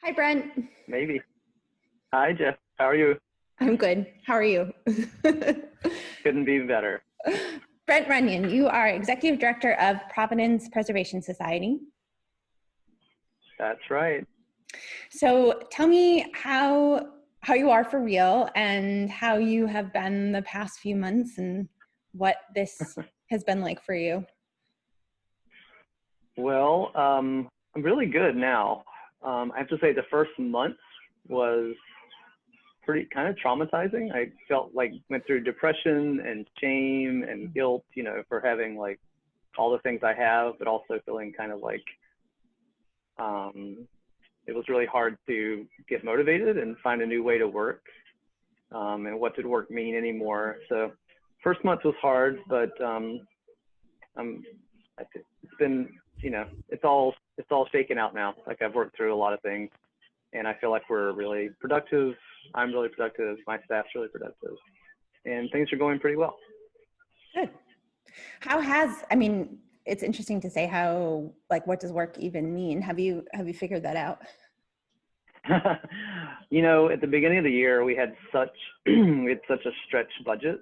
Hi, Brent. Maybe. Hi, Jeff. How are you? I'm good. How are you? Couldn't be better. Brent Runyon, you are Executive Director of Providence Preservation Society. That's right. So tell me how you are for real and how you have been the past few months and what this has been like for you. Well, I'm really good now. I have to say the first month was pretty kind of traumatizing. I felt like went through depression and shame and guilt, for having like all the things I have, but also feeling kind of like it was really hard to get motivated and find a new way to work, and what did work mean anymore. So first month was hard, but it's been, it's all shaken out now. Like I've worked through a lot of things and I feel like we're really productive. I'm really productive. My staff's really productive and things are going pretty well. Good. It's interesting to say how, like, what does work even mean? Have you figured that out? At the beginning of the year, we had such a stretched budget,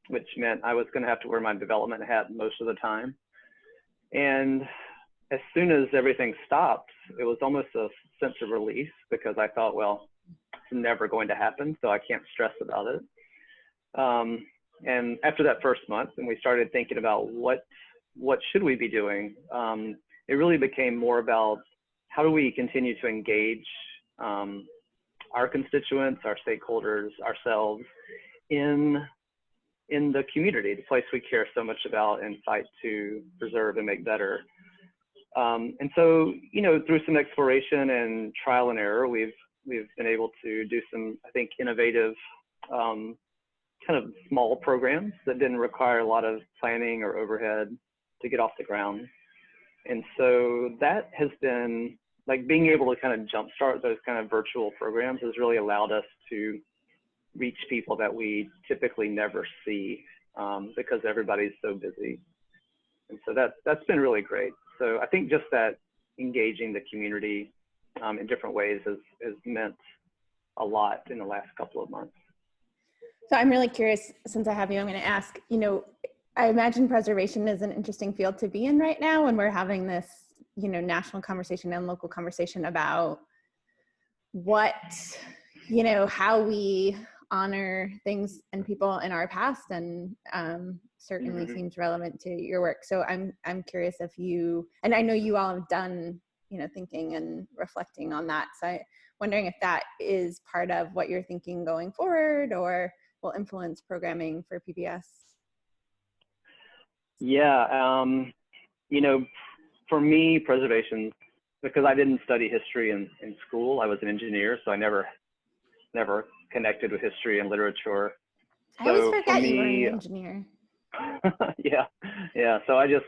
which meant I was going to have to wear my development hat most of the time. And as soon as everything stopped, it was almost a sense of relief because I thought, well, it's never going to happen, so I can't stress about it. And after that first month, and we started thinking about what should we be doing, it really became more about how do we continue to engage our constituents, our stakeholders, ourselves in the community, the place we care so much about and fight to preserve and make better. And so, through some exploration and trial and error, we've been able to do some, I think, innovative kind of small programs that didn't require a lot of planning or overhead to get off the ground. And so that has been like being able to kind of jumpstart those kind of virtual programs has really allowed us to reach people that we typically never see because everybody's so busy. And so that's been really great. So I think just that engaging the community in different ways has meant a lot in the last couple of months. So I'm really curious, since I have you, I'm going to ask, I imagine preservation is an interesting field to be in right now when we're having this, national conversation and local conversation about what, how we honor things and people in our past, and certainly seems relevant to your work. So I'm curious if you, and I know you all have done, thinking and reflecting on that. So I'm wondering if that is part of what you're thinking going forward or will influence programming for PBS. Yeah, for me, preservation, because I didn't study history in school, I was an engineer, so I never connected with history and literature. I always forget you were an engineer. Yeah. So I just,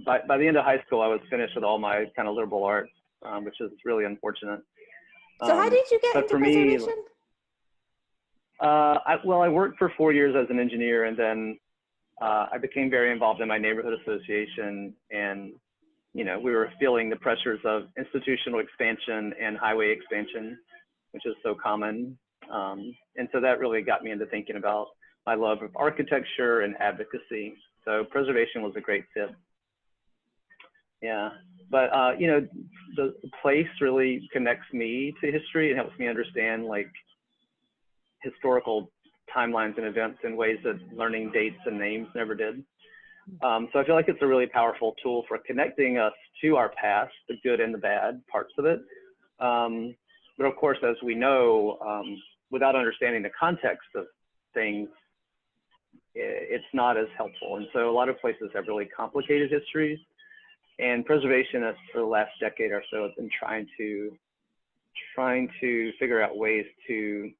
by the end of high school, I was finished with all my kind of liberal arts, which is really unfortunate. So how did you get into preservation? I worked for 4 years as an engineer, and then I became very involved in my neighborhood association, and we were feeling the pressures of institutional expansion and highway expansion, which is so common. And so that really got me into thinking about my love of architecture and advocacy. So preservation was a great fit. Yeah, but the place really connects me to history and helps me understand like historical timelines and events in ways that learning dates and names never did. So I feel like it's a really powerful tool for connecting us to our past, the good and the bad parts of it. But of course, as we know, without understanding the context of things, it's not as helpful. And so a lot of places have really complicated histories, and preservationists for the last decade or so have been trying to figure out ways to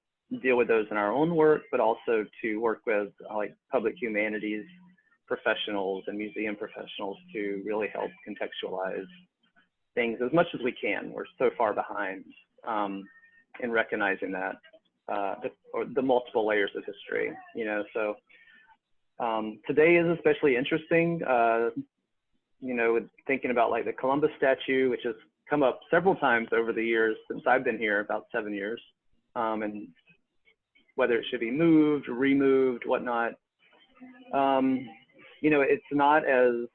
deal with those in our own work, but also to work with like public humanities professionals and museum professionals to really help contextualize things as much as we can. We're so far behind in recognizing that the multiple layers of history, so today is especially interesting, with thinking about like the Columbus statue, which is come up several times over the years since I've been here, about 7 years, and whether it should be moved, removed, whatnot. It's not as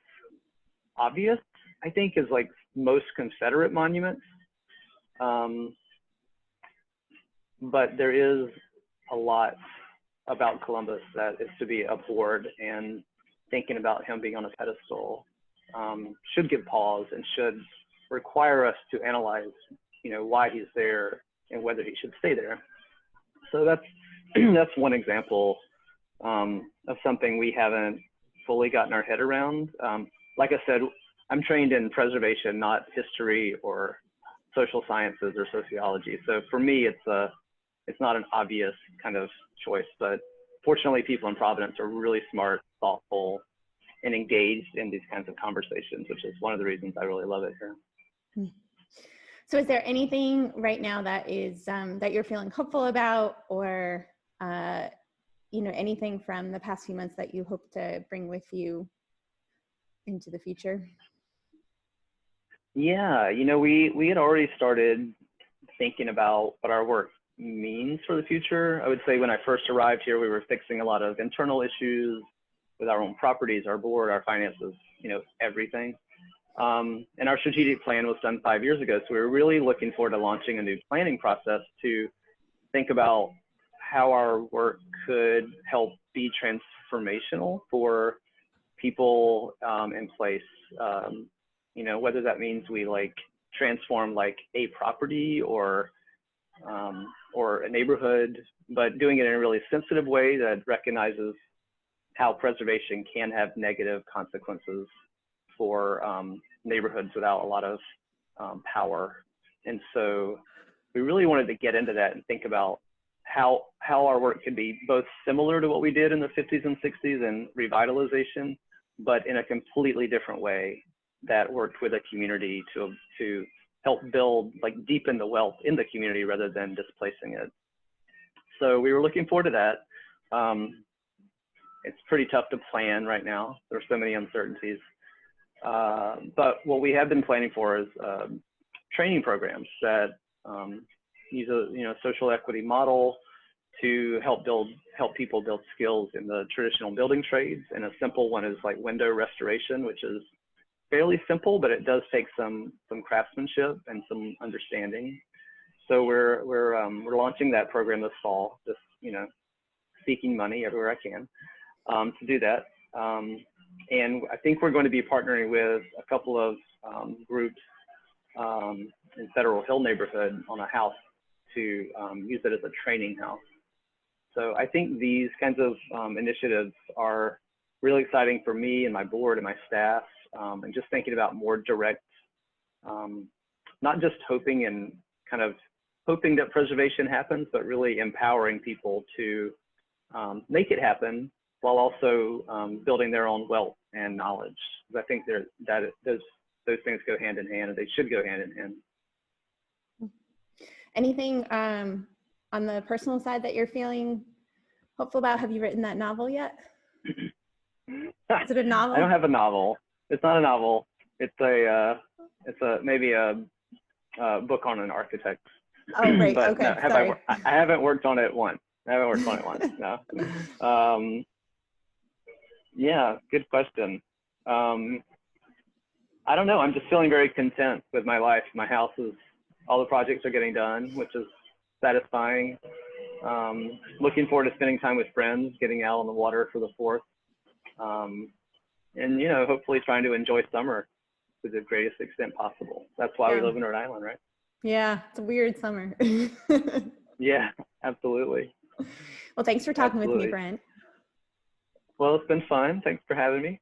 obvious, I think, as like most Confederate monuments. But there is a lot about Columbus that is to be abhorred, and thinking about him being on a pedestal should give pause and should require us to analyze, why he's there and whether he should stay there. So that's one example of something we haven't fully gotten our head around. Like I said, I'm trained in preservation, not history or social sciences or sociology. So for me, it's not an obvious kind of choice, but fortunately people in Providence are really smart, thoughtful, and engaged in these kinds of conversations, which is one of the reasons I really love it here. So is there anything right now that is that you're feeling hopeful about, or anything from the past few months that you hope to bring with you into the future? Yeah, we had already started thinking about what our work means for the future. I would say when I first arrived here, we were fixing a lot of internal issues with our own properties, our board, our finances, everything. And our strategic plan was done 5 years ago. So we were really looking forward to launching a new planning process to think about how our work could help be transformational for people in place. Whether that means we transform a property or a neighborhood, but doing it in a really sensitive way that recognizes how preservation can have negative consequences for neighborhoods without a lot of power. And so we really wanted to get into that and think about how our work could be both similar to what we did in the 50s and 60s in revitalization, but in a completely different way that worked with a community to help build, deepen the wealth in the community rather than displacing it. So we were looking forward to that. It's pretty tough to plan right now. There's so many uncertainties. But what we have been planning for is training programs that use a social equity model to help people build skills in the traditional building trades. And a simple one is window restoration, which is fairly simple, but it does take some craftsmanship and some understanding. So we're launching that program this fall, just seeking money everywhere I can to do that. And I think we're going to be partnering with a couple of groups in Federal Hill neighborhood on a house to use it as a training house. So I think these kinds of initiatives are really exciting for me and my board and my staff, and just thinking about more direct, not just hoping that preservation happens, but really empowering people to make it happen while also building their own wealth and knowledge. I think those things go hand in hand, and they should go hand in hand. Anything on the personal side that you're feeling hopeful about? Have you written that novel yet? Is it a novel? I don't have a novel. It's not a novel. It's maybe a book on an architect. Oh, right. But okay. No, I haven't worked on it once. No. Yeah, good question. I don't know. I'm just feeling very content with my life. My house all the projects are getting done, which is satisfying. Looking forward to spending time with friends, getting out on the water for the 4th. And, hopefully trying to enjoy summer to the greatest extent possible. That's why we live in Rhode Island, right? Yeah, it's a weird summer. Yeah, absolutely. Well, thanks for talking with me, Brent. Well, it's been fun. Thanks for having me.